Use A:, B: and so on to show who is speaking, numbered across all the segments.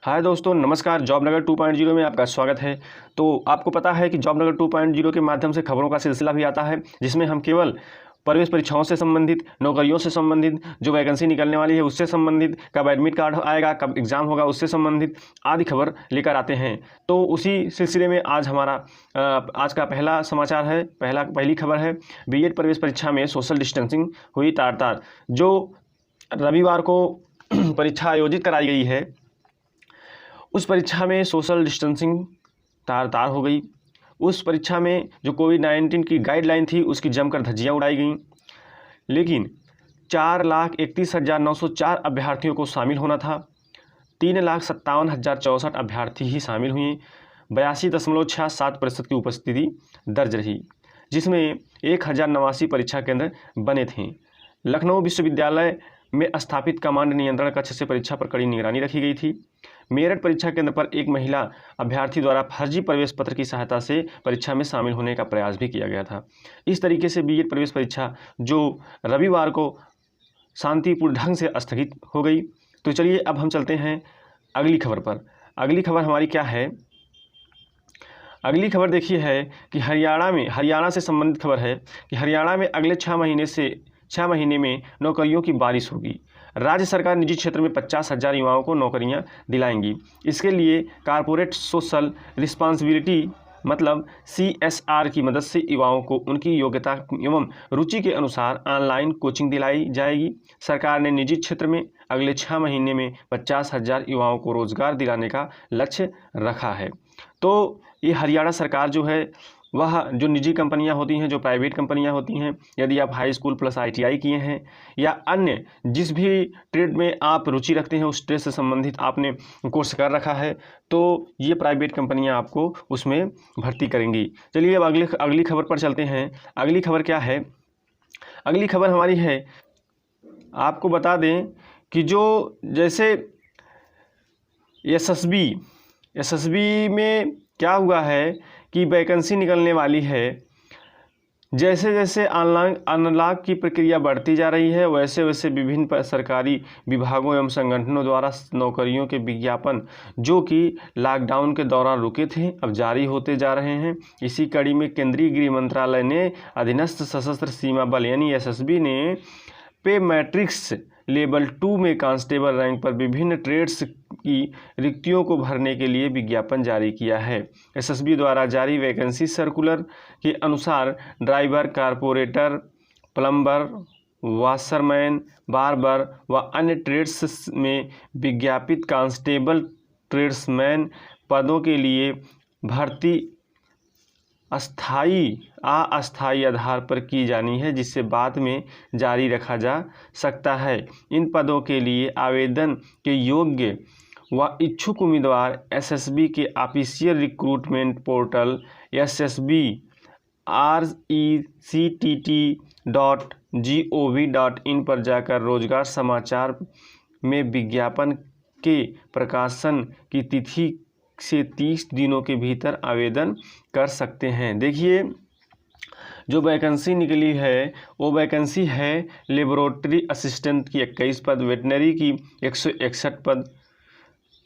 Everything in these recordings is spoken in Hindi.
A: हाय दोस्तों, नमस्कार। जॉब नगर 2.0 में आपका स्वागत है। तो आपको पता है कि जॉब नगर 2.0 के माध्यम से खबरों का सिलसिला भी आता है, जिसमें हम केवल प्रवेश परीक्षाओं से संबंधित, नौकरियों से संबंधित, जो वैकेंसी निकलने वाली है उससे संबंधित, कब एडमिट कार्ड आएगा, कब एग्ज़ाम होगा उससे संबंधित आदि खबर लेकर आते हैं। तो उसी सिलसिले में आज हमारा आज का पहला समाचार है, पहली खबर है। बीएड प्रवेश परीक्षा में सोशल डिस्टेंसिंग हुई तार-तार। जो रविवार को परीक्षा आयोजित कराई गई है, उस परीक्षा में सोशल डिस्टेंसिंग तार-तार हो गई। उस परीक्षा में जो कोविड-19 की गाइडलाइन थी, उसकी जमकर धज्जियां उड़ाई गईं। लेकिन 4,31,904 अभ्यर्थियों को शामिल होना था। 3,57,064 अभ्यर्थी ही शामिल हुए। 82.67% की उपस्थिति दर्ज रही, जिसमें 1,089 परीक्षा केंद्र बने थे। लखनऊ विश्वविद्यालय में स्थापित कमांड नियंत्रण कक्ष से परीक्षा पर कड़ी निगरानी रखी गई थी। मेरठ परीक्षा केंद्र पर एक महिला अभ्यर्थी द्वारा फर्जी प्रवेश पत्र की सहायता से परीक्षा में शामिल होने का प्रयास भी किया गया था। इस तरीके से बीएड प्रवेश परीक्षा जो रविवार को शांतिपूर्ण ढंग से स्थगित हो गई। तो चलिए अब हम चलते हैं अगली खबर पर। अगली खबर हमारी क्या है? अगली खबर देखिए है कि हरियाणा से संबंधित खबर है कि हरियाणा में अगले 6 महीने में नौकरियों की बारिश होगी। राज्य सरकार निजी क्षेत्र में 50,000 युवाओं को नौकरियां दिलाएंगी। इसके लिए कॉरपोरेट सोशल रिस्पांसिबिलिटी मतलब CSR की मदद से युवाओं को उनकी योग्यता एवं रुचि के अनुसार ऑनलाइन कोचिंग दिलाई जाएगी। सरकार ने निजी क्षेत्र में अगले 6 महीने में 50,000 युवाओं को रोजगार दिलाने का लक्ष्य रखा है। तो ये हरियाणा सरकार जो है, वह जो निजी कंपनियां होती हैं, जो प्राइवेट कंपनियां होती हैं, यदि आप हाई स्कूल प्लस ITI किए हैं या अन्य जिस भी ट्रेड में आप रुचि रखते हैं, उस ट्रेड से संबंधित आपने कोर्स कर रखा है, तो ये प्राइवेट कंपनियां आपको उसमें भर्ती करेंगी। चलिए अब अगली खबर पर चलते हैं। अगली खबर क्या है? अगली खबर हमारी है, आपको बता दें कि जो जैसे एसएसबी में क्या हुआ है कि वैकेंसी निकलने वाली है। जैसे जैसे अनलॉक की प्रक्रिया बढ़ती जा रही है, वैसे वैसे विभिन्न सरकारी विभागों एवं संगठनों द्वारा नौकरियों के विज्ञापन जो कि लॉकडाउन के दौरान रुके थे, अब जारी होते जा रहे हैं। इसी कड़ी में केंद्रीय गृह मंत्रालय ने अधीनस्थ सशस्त्र सीमा बल यानी एसएसबी ने पे मैट्रिक्स लेवल 2 में कांस्टेबल रैंक पर विभिन्न ट्रेड्स की रिक्तियों को भरने के लिए विज्ञापन जारी किया है। एसएसबी द्वारा जारी वैकेंसी सर्कुलर के अनुसार driver, corporator, plumber, washerman, barber व अन्य ट्रेड्स में विज्ञापित कांस्टेबल ट्रेड्समैन पदों के लिए भर्ती अस्थायी आधार पर की जानी है, जिसे बाद में जारी रखा जा सकता है। इन पदों के लिए आवेदन के योग्य व इच्छुक उम्मीदवार एसएसबी के ऑफिशियल रिक्रूटमेंट पोर्टल ssbrectt.gov.in पर जाकर रोजगार समाचार में विज्ञापन के प्रकाशन की तिथि से 30 दिनों के भीतर आवेदन कर सकते हैं। देखिए, जो वैकेंसी निकली है वो वैकेंसी है लेबोरेटरी असिस्टेंट की 21 पद, वेटनरी की 161 पद,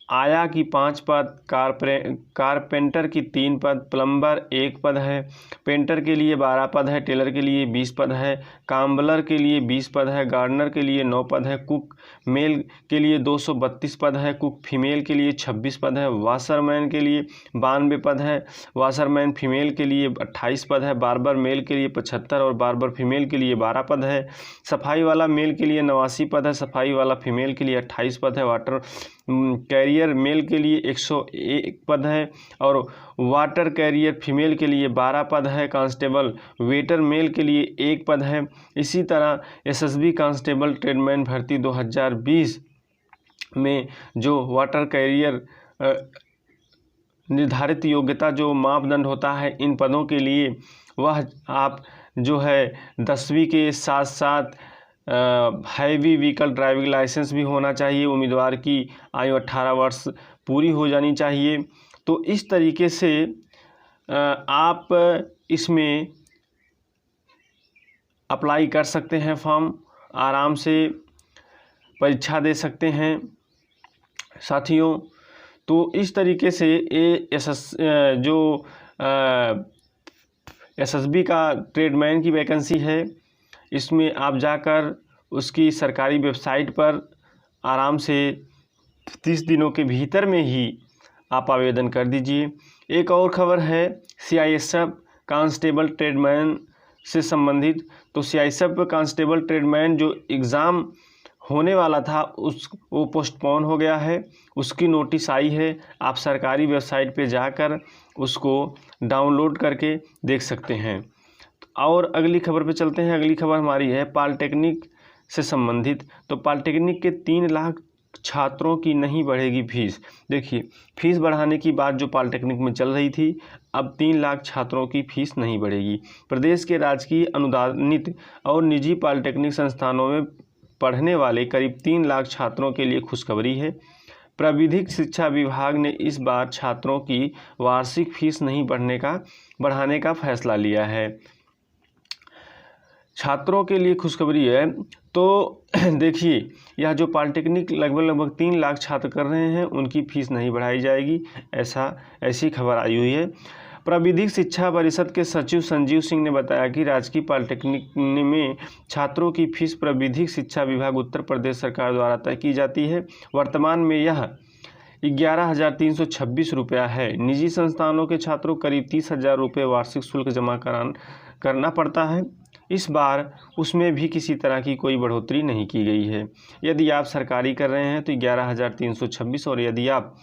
A: आया की 5 पद, कारपेंटर की 3 पद, प्लम्बर 1 पद है, पेंटर के लिए 12 पद है, टेलर के लिए 20 पद है, काम्बलर के लिए 20 पद है, गार्डनर के लिए 9 पद है, कुक मेल के लिए 232 पद है, कुक फीमेल के लिए 26 पद है, वाशरमैन के लिए 92 पद है, वाशरमैन फीमेल के लिए 28 पद है, बार्बर मेल के लिए 75 और बार्बर फीमेल के लिए 12 पद है, सफाई वाला मेल के लिए 89 पद है, सफाई वाला फीमेल के लिए 28 पद है, वाटर कैरियर मेल के लिए 101 पद है और वाटर कैरियर फीमेल के लिए 12 पद है, कांस्टेबल वेटर मेल के लिए 1 पद है। इसी तरह एसएसबी कांस्टेबल ट्रेडमैन भर्ती 2020 में जो वाटर कैरियर निर्धारित योग्यता जो मापदंड होता है इन पदों के लिए, वह आप जो है 10वीं के साथ साथ हैवी व्हीकल ड्राइविंग लाइसेंस भी होना चाहिए। उम्मीदवार की आयु 18 वर्ष पूरी हो जानी चाहिए। तो इस तरीके से आप इसमें अप्लाई कर सकते हैं, फॉर्म आराम से परीक्षा दे सकते हैं। साथियों, तो इस तरीके से जो एसएसबी का ट्रेडमैन की वैकेंसी है, इसमें आप जाकर उसकी सरकारी वेबसाइट पर आराम से 30 दिनों के भीतर में ही आप आवेदन कर दीजिए। एक और खबर है सीआईएसएफ कांस्टेबल ट्रेडमैन से संबंधित। तो सीआईएसएफ कांस्टेबल ट्रेडमैन जो एग्ज़ाम होने वाला था वो पोस्टपोन हो गया है, उसकी नोटिस आई है। आप सरकारी वेबसाइट पे जाकर उसको डाउनलोड करके देख सकते हैं। और अगली खबर पे चलते हैं। अगली खबर हमारी है पॉलिटेक्निक से संबंधित। तो पॉलिटेक्निक के 3 लाख छात्रों की नहीं बढ़ेगी फीस। देखिए, फीस बढ़ाने की बात जो पॉलिटेक्निक में चल रही थी, अब 3 लाख छात्रों की फीस नहीं बढ़ेगी। प्रदेश के राजकीय अनुदानित और निजी पॉलिटेक्निक संस्थानों में पढ़ने वाले करीब 3 लाख छात्रों के लिए खुशखबरी है। प्राविधिक शिक्षा विभाग ने इस बार छात्रों की वार्षिक फीस नहीं बढ़ाने का फैसला लिया है। छात्रों के लिए खुशखबरी है। तो देखिए, यह जो पॉलिटेक्निक लगभग 3 लाख छात्र कर रहे हैं, उनकी फीस नहीं बढ़ाई जाएगी, ऐसी खबर आई हुई है। प्राविधिक शिक्षा परिषद के सचिव संजीव सिंह ने बताया कि राजकीय पॉलिटेक्निक में छात्रों की फीस प्राविधिक शिक्षा विभाग उत्तर प्रदेश सरकार द्वारा तय की जाती है। वर्तमान में यह 11,326 रुपया है। निजी संस्थानों के छात्रों को करीब 30,000 रुपये वार्षिक शुल्क जमा करना पड़ता है। इस बार उसमें भी किसी तरह की कोई बढ़ोतरी नहीं की गई है। यदि आप सरकारी कर रहे हैं तो 11,326, और यदि आप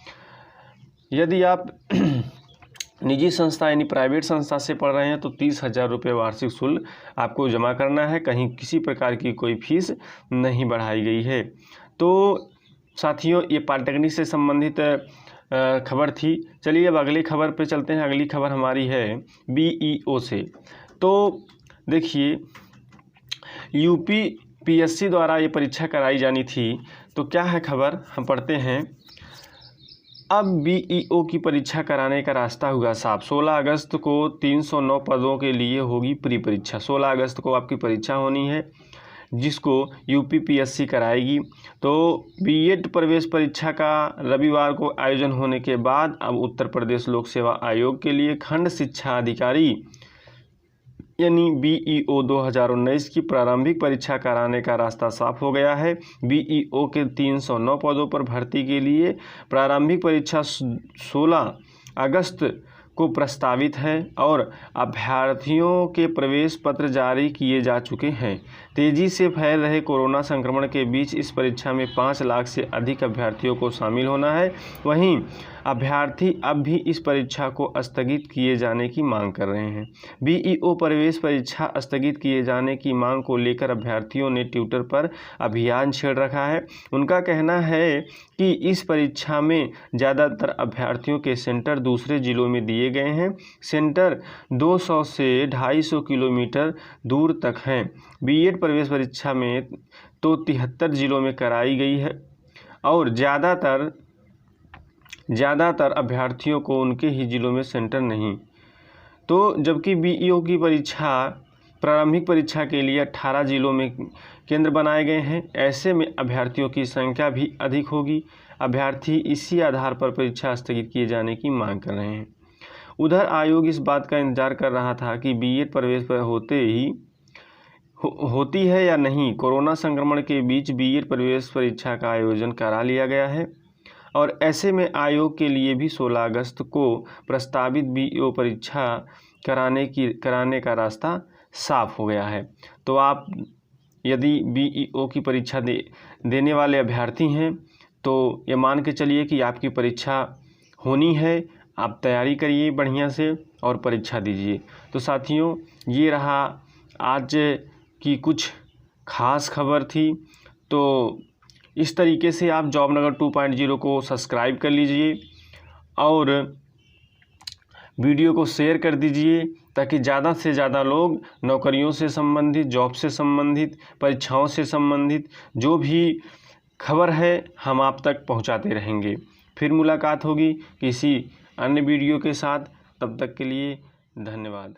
A: निजी संस्था यानी प्राइवेट संस्था से पढ़ रहे हैं तो 30,000 रुपये वार्षिक शुल्क आपको जमा करना है। कहीं किसी प्रकार की कोई फीस नहीं बढ़ाई गई है। तो साथियों, ये पॉलिटेक्निक से संबंधित खबर थी। चलिए अब अगली खबर पे चलते हैं। अगली खबर हमारी है बीईओ से। तो देखिए, यूपीपीएससी द्वारा ये परीक्षा कराई जानी थी। तो क्या है खबर, हम पढ़ते हैं। अब बीईओ की परीक्षा कराने का रास्ता हुआ साफ। 16 अगस्त को 309 पदों के लिए होगी प्री परीक्षा। 16 अगस्त को आपकी परीक्षा होनी है, जिसको यूपीपीएससी कराएगी। तो बीएड प्रवेश परीक्षा का रविवार को आयोजन होने के बाद अब उत्तर प्रदेश लोक सेवा आयोग के लिए खंड शिक्षा अधिकारी यानी बीईओ 2019 की प्रारंभिक परीक्षा कराने का रास्ता साफ हो गया है। बीईओ के 309 पदों पर भर्ती के लिए प्रारंभिक परीक्षा 16 अगस्त को प्रस्तावित है और अभ्यर्थियों के प्रवेश पत्र जारी किए जा चुके हैं। तेज़ी से फैल रहे कोरोना संक्रमण के बीच इस परीक्षा में 5 लाख से अधिक अभ्यर्थियों को शामिल होना है। वहीं अभ्यर्थी अब भी इस परीक्षा को स्थगित किए जाने की मांग कर रहे हैं। बीईओ प्रवेश परीक्षा स्थगित किए जाने की मांग को लेकर अभ्यर्थियों ने ट्विटर पर अभियान छेड़ रखा है। उनका कहना है कि इस परीक्षा में ज़्यादातर अभ्यर्थियों के सेंटर दूसरे जिलों में दिए गए हैं। सेंटर 200 से 250 किलोमीटर दूर तक हैं। बीएड प्रवेश परीक्षा में तो 73 जिलों में कराई गई है और ज़्यादातर अभ्यर्थियों को उनके ही ज़िलों में सेंटर नहीं। तो जबकि बीईओ की परीक्षा प्रारंभिक परीक्षा के लिए 18 जिलों में केंद्र बनाए गए हैं। ऐसे में अभ्यर्थियों की संख्या भी अधिक होगी। अभ्यर्थी इसी आधार पर परीक्षा स्थगित किए जाने की मांग कर रहे हैं। उधर आयोग इस बात का इंतजार कर रहा था कि बीएड प्रवेश पर होती है या नहीं। कोरोना संक्रमण के बीच बीएड प्रवेश परीक्षा का आयोजन करा लिया गया है और ऐसे में आयोग के लिए भी 16 अगस्त को प्रस्तावित बीईओ परीक्षा कराने का रास्ता साफ हो गया है। तो आप यदि बीईओ की परीक्षा देने वाले अभ्यर्थी हैं तो ये मान के चलिए कि आपकी परीक्षा होनी है। आप तैयारी करिए बढ़िया से और परीक्षा दीजिए। तो साथियों, ये रहा आज की कुछ खास खबर थी। तो इस तरीके से आप जॉबनगर 2.0 को सब्सक्राइब कर लीजिए और वीडियो को शेयर कर दीजिए ताकि ज़्यादा से ज़्यादा लोग नौकरियों से संबंधित, जॉब से संबंधित, परीक्षाओं से संबंधित जो भी खबर है हम आप तक पहुंचाते रहेंगे। फिर मुलाकात होगी किसी अन्य वीडियो के साथ। तब तक के लिए धन्यवाद।